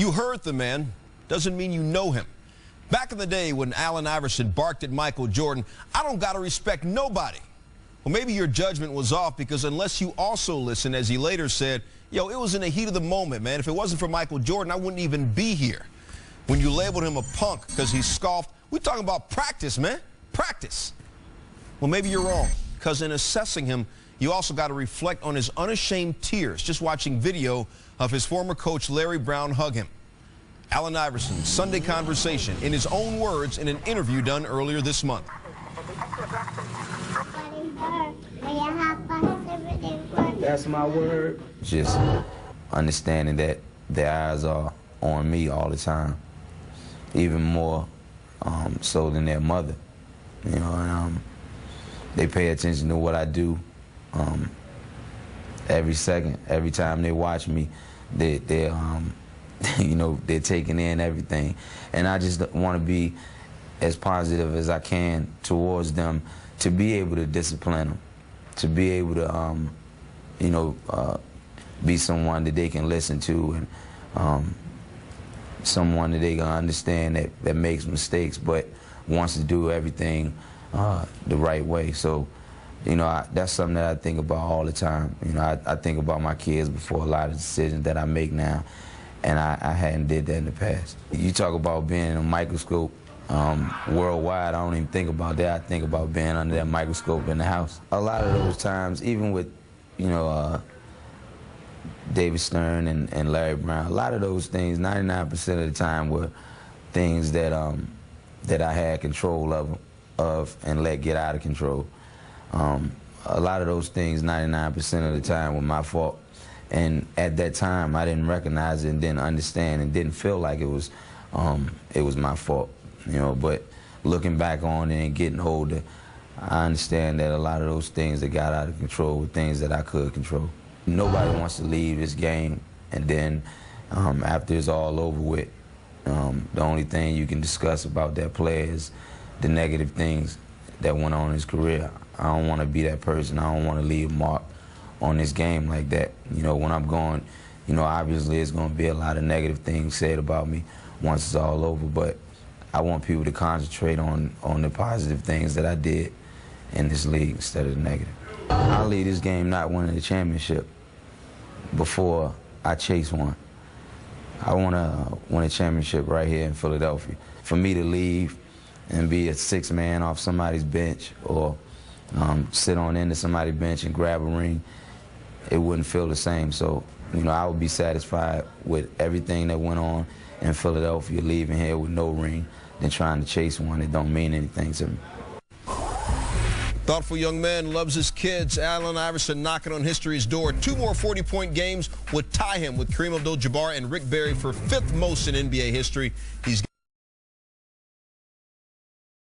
You heard the man. Doesn't mean you know him. Back in the day when Allen Iverson barked at Michael Jordan, I don't got to respect nobody. Well, maybe your judgment was off because unless you also listen, as he later said, yo, it was in the heat of the moment, man. If it wasn't for Michael Jordan, I wouldn't even be here. When you labeled him a punk because he scoffed, we're talking about practice, man. Practice. Well, maybe you're wrong because in assessing him, you also got to reflect on his unashamed tears just watching video of his former coach Larry Brown hug him. Allen Iverson's Sunday conversation in his own words in an interview done earlier this month. That's my word. Just understanding that their eyes are on me all the time, even more so than their mother. You know, and they pay attention to what I do every second, every time they watch me. They're you know, they're taking in everything, and I just want to be as positive as I can towards them, to be able to discipline them, to be able to you know, be someone that they can listen to, and someone that they can understand that makes mistakes but wants to do everything the right way. So, you know, that's something that I think about all the time. You know, I think about my kids before a lot of decisions that I make now, and I hadn't did that in the past. You talk about being in a microscope worldwide, I don't even think about that. I think about being under that microscope in the house. A lot of those times, even with, you know, David Stern and Larry Brown, a lot of those things, 99% of the time, were things that that I had control of and let get out of control. A lot of those things, 99% of the time, were my fault. And at that time, I didn't recognize it and didn't understand and didn't feel like it was my fault, you know. But looking back on it and getting older, I understand that a lot of those things that got out of control were things that I could control. Nobody wants to leave this game, and then after it's all over with, the only thing you can discuss about that player is the negative things that went on in his career. I don't want to be that person. I don't want to leave a mark on this game like that. You know, when I'm going, you know, obviously it's going to be a lot of negative things said about me once it's all over, but I want people to concentrate on the positive things that I did in this league instead of the negative. I leave this game not winning the championship before I chase one. I want to win a championship right here in Philadelphia. For me to leave and be a sixth man off somebody's bench, or sit on into somebody's bench and grab a ring, it wouldn't feel the same. So, you know, I would be satisfied with everything that went on in Philadelphia, leaving here with no ring, than trying to chase one that don't mean anything to me. Thoughtful young man, loves his kids. Allen Iverson knocking on history's door. 2 more 40-point games would tie him with Kareem Abdul-Jabbar and Rick Barry for 5th most in NBA history. He's